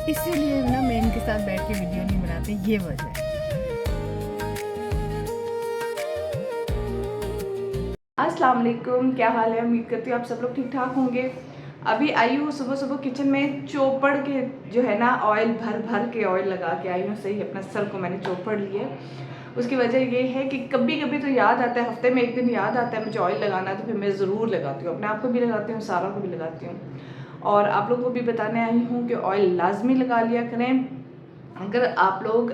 इसीलिए ना मैं इनके साथ बैठ के वीडियो नहीं बनाती, ये वजह है। अस्सलाम वालेकुम, क्या हाल है? उम्मीद करती हूँ आप सब लोग ठीक ठाक होंगे। अभी आई हूँ सुबह सुबह किचन में चोपड़ के जो है ना ऑयल भर भर के ऑयल लगा के आई हूँ। सही अपना सर को मैंने चोपड़ लिए। उसकी वजह ये है कि कभी कभी तो याद आता है, हफ्ते में एक दिन याद आता है मुझे ऑयल लगाना, तो फिर मैं ज़रूर लगाती हूँ। अपने आप को भी लगाती हूँ, सारा को भी लगाती हूँ। और आप लोगों को भी बताने आई हूँ कि ऑयल लाजमी लगा लिया करें। अगर आप लोग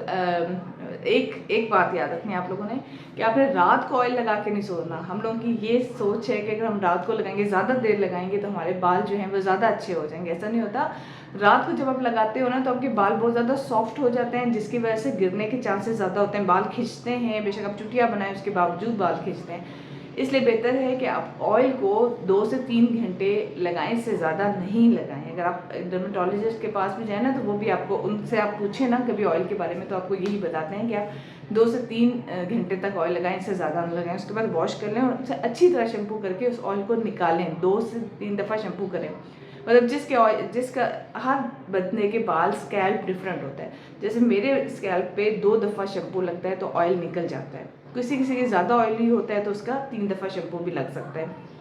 एक बात याद रखनी है आप लोगों ने कि आपने रात को ऑयल लगा के नहीं सोना। हम लोगों की ये सोच है कि अगर हम रात को लगाएंगे, ज़्यादा देर लगाएंगे, तो हमारे बाल जो हैं वो ज़्यादा अच्छे हो जाएंगे। ऐसा नहीं होता। रात को जब आप लगाते हो ना तो आपके बाल बहुत ज़्यादा सॉफ्ट हो जाते हैं, जिसकी वजह से गिरने के चांसेस ज़्यादा होते हैं। बाल खींचते हैं, बेशक आप चुटिया बनाएं उसके बावजूद बाल खींचते हैं। इसलिए बेहतर है कि आप ऑयल को 2 से 3 घंटे लगाएं, इससे ज़्यादा नहीं लगाएं। अगर आप डर्मेटोलॉजिस्ट के पास भी जाए ना तो वो भी आपको, उनसे आप पूछें ना कभी ऑयल के बारे में, तो आपको यही बताते हैं कि आप 2 से 3 घंटे तक ऑयल लगाएं, इससे ज़्यादा ना लगाएं। उसके बाद वॉश कर लें और उसे अच्छी तरह शैम्पू करके उस ऑयल को निकालें। 2 से 3 दफ़ा शैम्पू करें। मतलब जिसका हर बंदे के बाल स्कैल्प डिफरेंट होता है। जैसे मेरे स्कैल्प पे 2 दफ़ा शैम्पू लगता है तो ऑयल निकल जाता है। किसी किसी के ज़्यादा ऑयली होता है तो उसका 3 दफ़ा शैम्पू भी लग सकता है।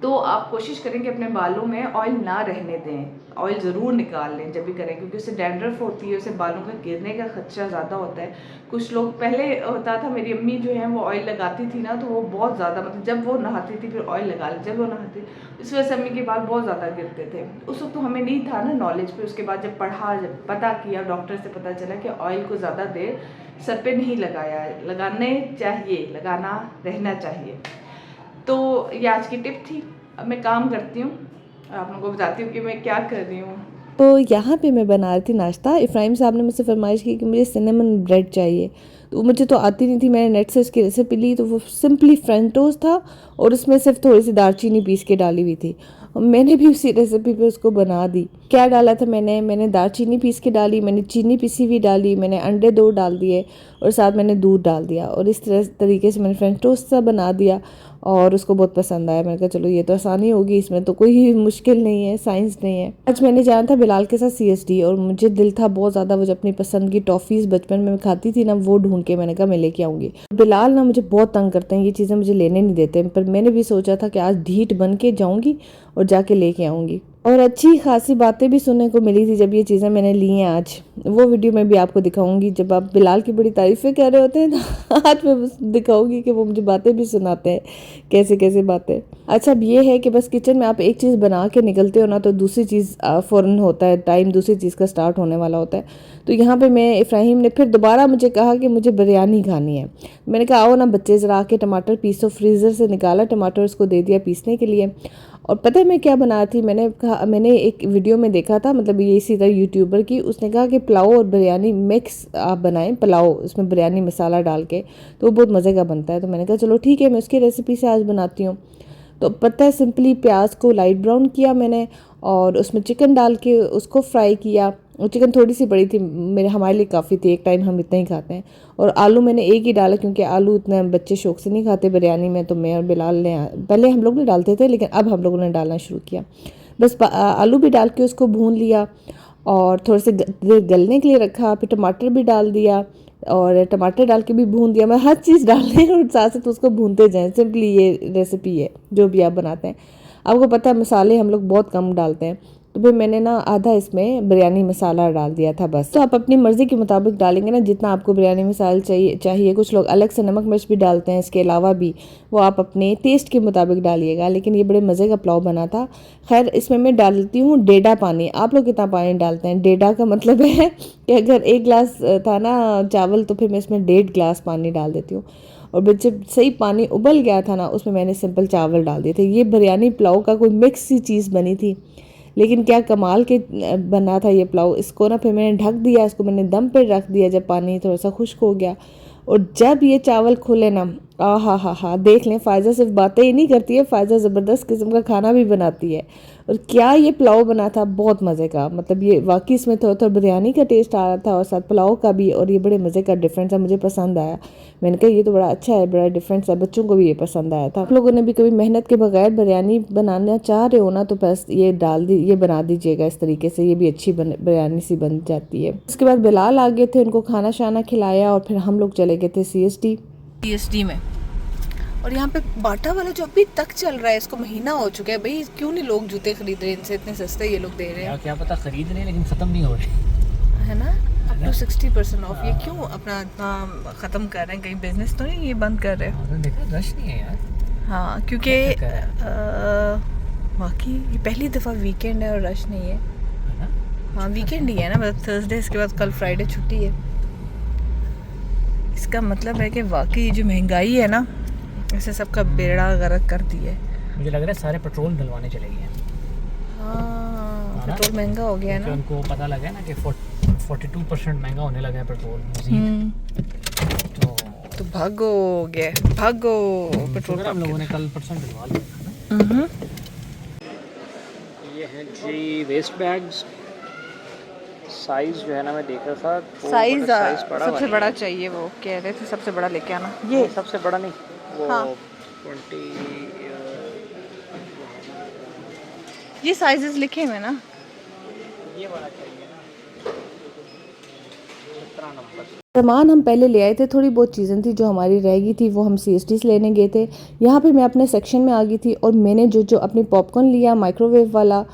तो आप कोशिश करें कि अपने बालों में ऑयल ना रहने दें, ऑयल ज़रूर निकाल लें जब भी करें, क्योंकि उससे डैंड्रफ होती है, उससे बालों का गिरने का खदशा ज़्यादा होता है। कुछ लोग पहले होता था, मेरी अम्मी जो है वो ऑयल लगाती थी ना तो वो बहुत ज़्यादा, मतलब जब वो नहाती थी फिर ऑयल लगा ले, जब वो नहाती, इस वजह से अम्मी के बाल बहुत ज़्यादा गिरते थे। उस वक्त तो हमें नहीं था ना नॉलेज पे। उसके बाद जब पढ़ा, जब पता किया, डॉक्टर से पता चला कि ऑयल को ज़्यादा देर सर पे नहीं लगाया है, लगाने चाहिए, लगाना रहना चाहिए। तो ये आज की टिप थी। अब मैं काम करती हूँ और आप लोगों को बताती हूँ कि मैं क्या कर रही हूँ। तो यहाँ पे मैं बना रही थी नाश्ता। इफ़राइम साहब ने मुझसे फरमाइश की कि मुझे सिनेमन ब्रेड चाहिए, तो मुझे तो आती नहीं थी। मैंने नेट से उसकी रेसिपी ली तो वो सिंपली फ्रेंच टोस्ट था और उसमें सिर्फ थोड़ी सी दालचीनी पीस के डाली हुई थी। मैंने भी उसी रेसिपी पे उसको बना दी। क्या डाला था मैंने दालचीनी पीस के डाली, मैंने चीनी पिसी हुई डाली, मैंने अंडे 2 डाल दिए और साथ मैंने दूध डाल दिया और इस तरीके से मैंने फ्रेंच टोस्ट सा बना दिया और उसको बहुत पसंद आया। मैंने कहा चलो ये तो आसानी होगी, इसमें तो कोई मुश्किल नहीं है, साइंस नहीं है। आज मैंने जाना था बिलाल के साथ CSD और मुझे दिल था बहुत ज़्यादा वो जो अपनी पसंद की टॉफ़ीज़ बचपन में खाती थी ना, वो ढूंढ के मैंने कहा मैं लेके आऊँगी। बिलाल ना मुझे बहुत तंग करते हैं, ये चीज़ें मुझे लेने नहीं देते, पर मैंने भी सोचा था कि आज ढीठ बन के जाऊँगी और जाके लेके आऊँगी। और अच्छी खासी बातें भी सुनने को मिली थी जब ये चीज़ें मैंने ली हैं। आज वो वीडियो मैं भी आपको दिखाऊंगी। जब आप बिलाल की बड़ी तारीफ़ें कर रहे होते हैं तो आज मैं दिखाऊंगी कि वो मुझे बातें भी सुनाते हैं, कैसे कैसे बातें। अच्छा, अब ये है कि बस किचन में आप एक चीज़ बना के निकलते हो ना तो दूसरी चीज़ फ़ौरन होता है, टाइम दूसरी चीज़ का स्टार्ट होने वाला होता है। तो यहाँ पे मैं, इफ्राहिम ने फिर दोबारा मुझे कहा कि मुझे बिरयानी खानी है। मैंने कहा आओ ना बच्चे, ज़रा आके टमाटर पीसो। फ्रीज़र से निकाला टमाटर, उसको दे दिया पीसने के लिए। और पता है मैं क्या बना थी? मैंने एक वीडियो में देखा था, मतलब ये इसी तरह यूट्यूबर की, उसने कहा कि पुलाव और बिरयानी मिक्स आप बनाएं, पुलाव उसमें बिरयानी मसाला डाल के, तो वो बहुत मज़े का बनता है। तो मैंने कहा चलो ठीक है, मैं उसकी रेसिपी से आज बनाती हूँ। तो पता है सिंपली प्याज को लाइट ब्राउन किया मैंने और उसमें चिकन डाल के उसको फ्राई किया। और चिकन थोड़ी सी बड़ी थी, मेरे हमारे लिए काफ़ी थी, एक टाइम हम इतना ही खाते हैं। और आलू मैंने एक ही डाला क्योंकि आलू इतना बच्चे शौक से नहीं खाते बिरयानी में, तो मैं और बिलाल ने, पहले हम लोग नहीं डालते थे लेकिन अब हम लोगों ने डालना शुरू किया। बस आलू भी डाल के उसको भून लिया और थोड़े से देर गलने के लिए रखा। फिर टमाटर भी डाल दिया और टमाटर डाल के भी भून दिया। मैं हर चीज़ डाल रही हूँ और साथ साथ उसको भूनते जाएं। सिंपली ये रेसिपी है जो भी आप बनाते हैं। आपको पता है मसाले हम लोग बहुत कम डालते हैं, तो फिर मैंने ना आधा इसमें बिरयानी मसाला डाल दिया था बस। तो आप अपनी मर्ज़ी के मुताबिक डालेंगे ना, जितना आपको बिरयानी मसाला चाहिए। कुछ लोग अलग से नमक मिर्च भी डालते हैं इसके अलावा भी, वो आप अपने टेस्ट के मुताबिक डालिएगा। लेकिन ये बड़े मज़े का पुलाव बना था। खैर इसमें मैं डालती हूँ 1.5 पानी। आप लोग कितना पानी डालते हैं? 1.5 का मतलब है कि अगर 1 गिलास था ना चावल तो फिर मैं इसमें 1.5 गिलास पानी डाल देती हूँ। और जब सही पानी उबल गया था ना, उसमें मैंने सिंपल चावल डाल दिए थे। ये बिरयानी पुलाव का कोई मिक्स सी चीज़ बनी थी, लेकिन क्या कमाल के बना था ये पुलाव। इसको ना फिर मैंने ढक दिया, इसको मैंने दम पे रख दिया जब पानी थोड़ा सा खुश्क हो गया। और जब ये चावल खुले ना, हा देख लें, फ़ायज़ा सिर्फ बातें ही नहीं करती है, फ़ायज़ा ज़बरदस्त किस्म का खाना भी बनाती है। और क्या ये पुलाव बना था, बहुत मज़े का। मतलब ये वाकई इसमें थोड़ा थोड़ा बिरयानी का टेस्ट आ रहा था और साथ पुलाव का भी, और ये बड़े मज़े का डिफरेंस है, मुझे पसंद आया। मैंने कहा ये तो बड़ा अच्छा है, बड़ा डिफरेंस है, बच्चों को भी ये पसंद आया था। आप लोगों ने भी कभी मेहनत के बगैर बिरयानी बनाना चाह रहे हो ना, तो बस ये ये बना दीजिएगा इस तरीके से, ये भी अच्छी बिरयानी सी बन जाती है। उसके बाद बिलाल आ गए थे, उनको खाना शाना खिलाया और फिर हम लोग चले गए थे CSD में। और यहाँ पे बाटा वाला जो अभी तक चल रहा है, इसको महीना हो चुका है भाई, क्यों नहीं लोग जूते खरीद रहे, इनसे इतने सस्ते ये लोग दे रहे हैं। क्या पता खरीद रहे हैं लेकिन ख़त्म नहीं हो रहे, है ना, अप टू 60% ऑफ। ये क्यों अपना इतना ख़त्म कर रहे हैं, कहीं बिजनेस तो नहीं ये बंद कर रहे हैं? देखा रश नहीं है यार। हाँ, क्योंकि वाकई ये पहली दफ़ा वीकेंड है और रश नहीं है। हाँ वीकेंड ही है ना, मतलब थर्सडे, इसके बाद कल फ्राइडे छुट्टी है। इसका मतलब है कि वाकई जो महंगाई है ना, ऐसे सबका बेड़ा गर्क कर दिया है। मुझे लग रहा है सारे पेट्रोल डलवाने चले गए हैं। हाँ, पेट्रोल महंगा हो गया है ना, उनको पता लगा है ना कि 42% महंगा होने लगा है पेट्रोल मज़ीद। तो भागो पेट्रोल हम लोगों ने कल परसेंट डलवा लिया। ये हैं जी वेस्ट बैग्स। साइज जो है ना, मैं देख रहा था साइज सबसे बड़ा चाहिए, वो कह रहे थे सबसे बड़ा लेके आना। ये सबसे बड़ा नहीं, वो हाँ। 20 ये साइजेस लिखे हुए ना, ये वाला चाहिए ना, 17 नंबर। सामान हम पहले ले आए थे, थोड़ी बहुत चीज़ें थी जो हमारी रह गई थी, वो हम CSD से लेने गए थे। यहाँ पे मैं अपने सेक्शन में आ गई थी और मैंने जो अपनी पॉपकॉर्न लिया माइक्रोवेव वाला,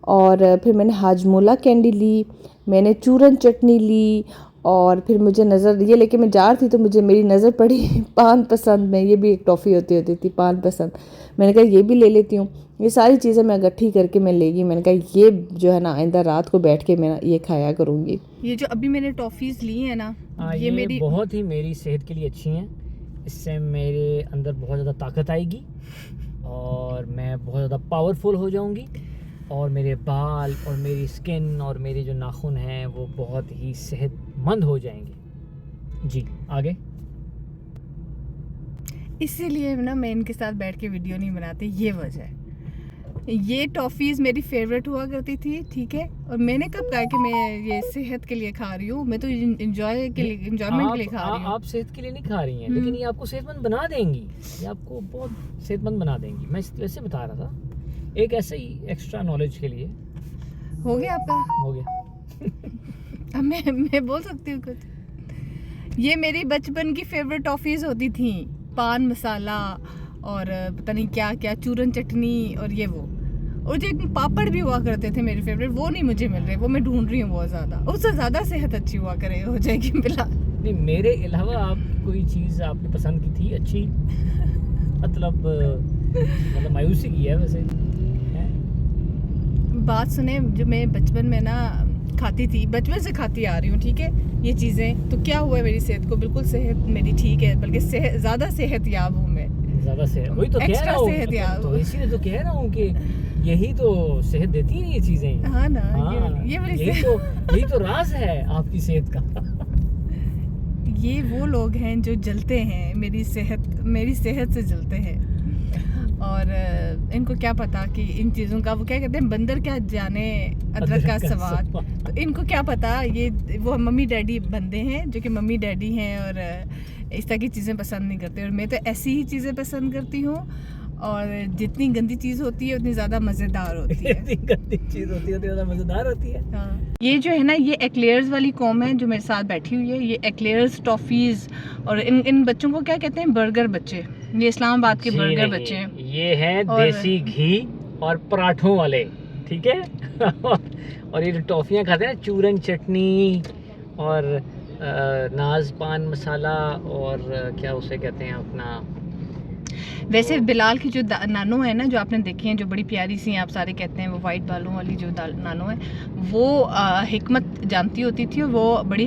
और फिर मैंने हाजमोला कैंडी ली, मैंने चूरन चटनी ली, और फिर मुझे नज़र ये लेके मैं जा रही थी तो मेरी नज़र पड़ी पान पसंद में। ये भी एक टॉफ़ी होती थी पान पसंद, मैंने कहा ये भी ले लेती हूँ। ये सारी चीज़ें मैं इकट्ठी करके मैं लेगी। मैंने कहा ये जो है ना, आइंदा रात को बैठ के मैं ये खाया करूँगी। ये जो अभी मैंने टॉफ़ीज़ ली है ना, ये मेरी बहुत ही मेरी सेहत के लिए अच्छी हैं। इससे मेरे अंदर बहुत ज़्यादा ताकत आएगी और मैं बहुत ज़्यादा पावरफुल हो जाऊँगी, और मेरे बाल और मेरी स्किन और मेरे जो नाखून हैं वो बहुत ही सेहतमंद हो जाएंगे। जी आगे। इसीलिए ना मैं इनके साथ बैठ के वीडियो नहीं बनाती, ये वजह है। ये टॉफ़ीज़ मेरी फेवरेट हुआ करती थी, ठीक है, और मैंने कब कहा कि मैं ये सेहत के लिए खा रही हूँ, मैं तो इंजॉयमेंट के लिए खा रही हूँ। आप सेहत के लिए नहीं खा रही हैं, लेकिन ये आपको सेहतमंद बना देंगी, ये आपको बहुत सेहतमंद बना देंगी। मैं वैसे बता रहा था, एक ऐसे ही एक्स्ट्रा नॉलेज के लिए। हो गया आपका? हो गया। अब मैं बोल सकती हूँ कुछ। ये मेरी बचपन की फेवरेट टॉफ़ीज़ होती थी, पान मसाला और पता नहीं क्या क्या, चूरन चटनी और ये वो, और जो एक पापड़ भी हुआ करते थे मेरे फेवरेट, वो नहीं मुझे मिल रहे, वो मैं ढूंढ रही हूँ बहुत ज़्यादा। उससे ज़्यादा सेहत अच्छी हुआ करे हो जाएगी फिलहाल। नहीं, मेरे अलावा आप कोई चीज़ आपकी पसंद की थी अच्छी? मतलब मायूसी की है वैसे। बात सुने, जो मैं बचपन में ना खाती थी, बचपन से खाती आ रही हूँ, ठीक है, ये चीज़ें, तो क्या हुआ है मेरी सेहत को? बिल्कुल सेहत मेरी ठीक है, बल्कि ज़्यादा सेहत याब हूँ मैं, ज़्यादा सेहत, वही तो कह रहा हूँ, सेहत याब, तो इसीलिए तो कह रहा हूँ कि यही तो सेहत देती है ये चीज़ें। हाँ ना, हाँ, यही तो राज है आपकी सेहत का। ये वो लोग हैं जो जलते हैं मेरी सेहत से जलते हैं, और इनको क्या पता कि इन चीज़ों का, वो क्या कहते हैं, बंदर क्या जाने अदरक का स्वाद। तो इनको क्या पता, ये वो मम्मी डैडी बंदे हैं जो कि मम्मी डैडी हैं और इस तरह की चीज़ें पसंद नहीं करते, और मैं तो ऐसी ही चीज़ें पसंद करती हूँ, और जितनी गंदी चीज़ होती है उतनी ज़्यादा मज़ेदार होती है। जितनी गंदी चीज़ होती है उतनी ज़्यादा मज़ेदार होती है। हाँ, ये जो है ना, ये एक्लेयर्स वाली कॉम है जो मेरे साथ बैठी हुई है, ये एक्लेयर्स टॉफ़ीज़, और इन बच्चों को क्या कहते हैं, बर्गर बच्चे, ये इस्लामाबाद के बर्गर बच्चे हैं। ये हैं देसी घी और पराठों वाले, ठीक है। और ये जो टॉफ़ियाँ खाते हैं ना, चूरन चटनी और नाज पान मसाला और क्या उसे कहते हैं अपना, वैसे बिलाल की जो नानो है ना, जो आपने देखी हैं, जो बड़ी प्यारी सी हैं, आप सारे कहते हैं, वो वाइट बालों वाली जो नानो है, वो हिकमत जानती होती थी, और वो बड़ी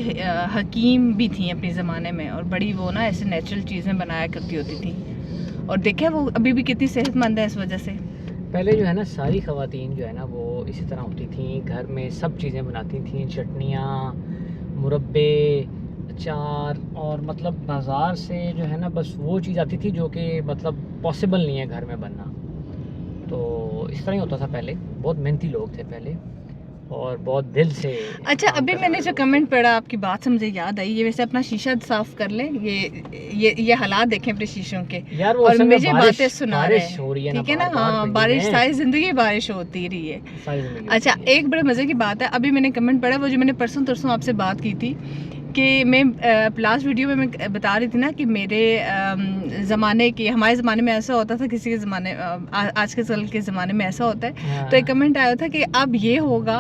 हकीम भी थी अपने ज़माने में, और बड़ी वो ना ऐसे नेचुरल चीज़ें बनाया करती होती थी, और देखे वो अभी भी कितनी सेहतमंद है इस वजह से। पहले जो है ना, सारी ख़वातीन जो है ना वो इसी तरह होती थी, घर में सब चीज़ें बनाती थी, चटनियाँ, मुरब्बे, अचार और मतलब बाज़ार से जो है ना बस वो चीज़ आती थी जो कि मतलब पॉसिबल नहीं है घर में बनना। तो इस तरह ही होता था पहले, बहुत मेहनती लोग थे पहले और बहुत दिल से। अच्छा, अभी मैंने जो कमेंट पढ़ा आपकी बात से मुझे याद आई, ये वैसे अपना शीशा साफ कर लें, ये हालात देखें अपने शीशों के यार वो और असल में मुझे बातें सुना रहे बारिश हो रही है हैं, ना, ठीक है ना। बाहर हाँ, पिंडी बारिश में। सारी जिंदगी बारिश होती रही है। सारी जिंदगी अच्छा, होती है। एक बड़े मज़े की बात है, अभी मैंने कमेंट पढ़ा, वो जो मैंने परसों तरसों आपसे बात की थी कि मैं लास्ट वीडियो में मैं बता रही थी ना कि मेरे ज़माने के, हमारे ज़माने में ऐसा होता था, किसी के ज़माने आज के साल के ज़माने में ऐसा होता है। हाँ। तो एक कमेंट आया था कि अब ये होगा,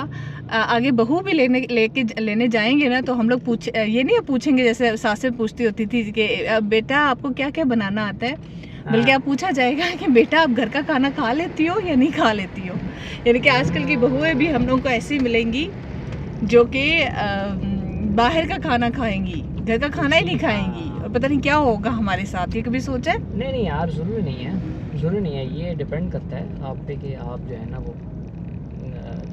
आगे बहू भी लेने जाएंगे ना, तो हम लोग ये नहीं पूछेंगे जैसे सासें पूछती होती थी कि बेटा आपको क्या क्या बनाना आता है, बल्कि आप पूछा जाएगा कि बेटा आप घर का खाना खा लेती हो या नहीं खा लेती हो। यानी कि आजकल की बहुएं भी हम लोगों को ऐसी मिलेंगी जो कि बाहर का खाना खाएंगी, घर का खाना ही नहीं खाएंगी, और पता नहीं क्या होगा हमारे साथ। ये कभी सोचा है? नहीं यार, ज़रूरी नहीं है, ये डिपेंड करता है आप पे कि आप जो है ना वो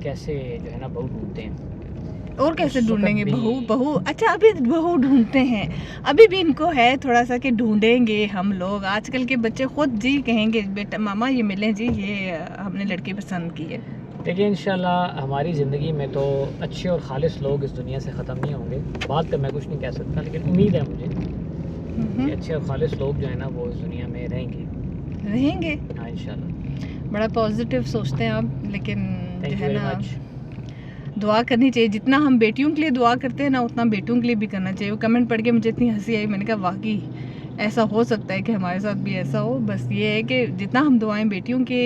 कैसे जो है ना बहू ढूंढते हैं। और कैसे उस वक्त ढूंढेंगे भी- बहू? अच्छा, अभी बहू ढूंढते हैं, अभी भी इनको है थोड़ा सा कि ढूंढेंगे हम लोग। आजकल के बच्चे खुद जी कहेंगे बेटा मामा ये मिलें जी, ये हमने लड़की पसंद की है। देखिए इंशाल्लाह हमारी ज़िंदगी में तो अच्छे और खालिस लोग इस दुनिया से ख़त्म नहीं होंगे। बात का मैं कुछ नहीं कह सकता, लेकिन उम्मीद है मुझे कि अच्छे और खालिस लोग जो है ना वो इस दुनिया में रहेंगे। हाँ इंशाल्लाह। बड़ा पॉजिटिव सोचते हैं आप, लेकिन जो थैंक यू है वेरी ना मच। दुआ करनी चाहिए। जितना हम बेटियों के लिए दुआ करते हैं ना, उतना बेटों के लिए भी करना चाहिए। वो कमेंट पढ़ के मुझे इतनी हंसी आई, मैंने कहा वाकई ऐसा हो सकता है कि हमारे साथ भी ऐसा हो। बस ये है कि जितना हम दुआएं बेटियों के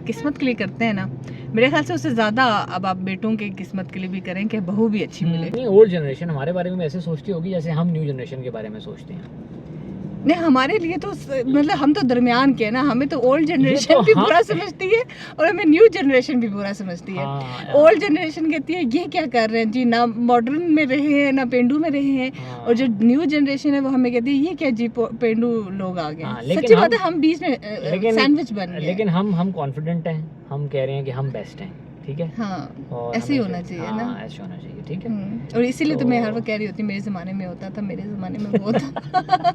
किस्मत के लिए करते हैं ना, मेरे ख्याल से उससे ज़्यादा अब आप बेटों के किस्मत के लिए भी करें कि बहू भी अच्छी मिले। नहीं, ओल्ड जनरेशन हमारे बारे में ऐसे सोचती होगी जैसे हम न्यू जनरेशन के बारे में सोचते हैं। नहीं, हमारे लिए तो मतलब हम तो दरमियान के हैं ना, हमें तो ओल्ड जनरेशन तो भी हाँ। बुरा समझती है और हमें न्यू जनरेशन भी बुरा समझती है। हाँ, ओल्ड जनरेशन कहती है ये क्या कर रहे हैं जी, ना मॉडर्न में रहे हैं ना पेंडू में रहे हैं, हाँ। और जो न्यू जनरेशन है वो हमें कहती है ये क्या जी पेंडू लोग आ गए हाँ, हैं। लेकिन सच्ची बात हम- है, हम बीच में सैंडविच बन गए। लेकिन हम कॉन्फिडेंट हैं, हम कह रहे हैं कि हम बेस्ट हैं, ठीक है। हाँ, और ऐसे ही हमें होना जो- चाहिए हाँ, ना। ऐसे होना चाहिए, ठीक है। और इसीलिए तो मैं हर तो- वक्त कह रही होती मेरे ज़माने में होता था, मेरे ज़माने में वो था।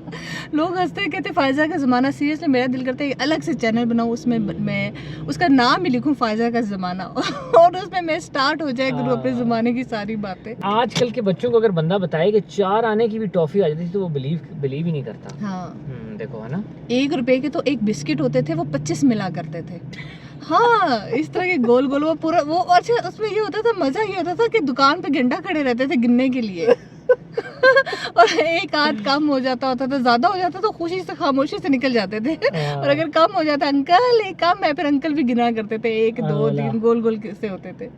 लोग हंसते हैं, कहते फ़ायज़ा का ज़माना। सीरियसली मेरा दिल करता है एक अलग से चैनल बनाऊँ, उसमें मैं उसका नाम ही लिखूँ फ़ायज़ा का ज़माना और उसमें मैं स्टार्ट हो जाए करूँ अपने ज़माने की सारी बातें। आजकल के बच्चों को अगर बंदा बताए कि 4 आने की भी टॉफ़ी आ जाती थी तो वो बिलीव ही नहीं करता। हाँ, देखो है ना। 1 रुपए के तो एक बिस्किट होते थे, वो 25 मिला करते थे। हाँ, इस तरह के गोल गोल वो पूरा वो। अच्छा, उसमें ये होता था, मज़ा ये होता था कि दुकान पे घंटा खड़े रहते थे गिनने के लिए। और एक आध कम हो जाता होता था, ज़्यादा हो जाता तो खुशी से खामोशी से निकल जाते थे। और अगर कम हो जाता अंकल एक कम है, फिर अंकल भी गिना करते थे, 1 2 वाला। 3 गोल गोल से होते थे।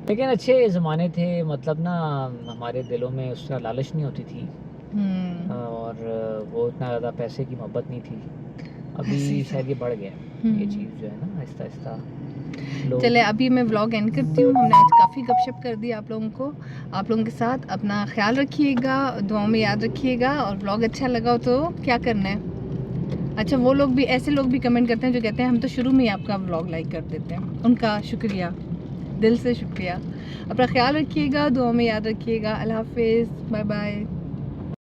लेकिन अच्छे ज़माने थे, मतलब ना हमारे दिलों में उस तरह लालच नहीं होती थी और वो इतना ज़्यादा पैसे की मोहब्बत नहीं थी। अभी शायद ये बढ़ गया ये चीज़ जो है ना आहिस्ता आहिस्ता लोग। चले, अभी मैं व्लॉग एंड करती हूँ। हमने आज काफ़ी गपशप कर दी आप लोगों को। आप लोगों के साथ अपना ख्याल रखिएगा, दुआओं में याद रखिएगा, और व्लॉग अच्छा लगा हो तो क्या करना है। अच्छा, वो लोग भी, ऐसे लोग भी कमेंट करते हैं जो कहते हैं हम तो शुरू में ही आपका व्लॉग लाइक कर देते हैं, उनका शुक्रिया, दिल से शुक्रिया। अपना ख्याल रखिएगा, दुआओं में याद रखिएगा। अल्लाह हाफिज़, बाय बाय।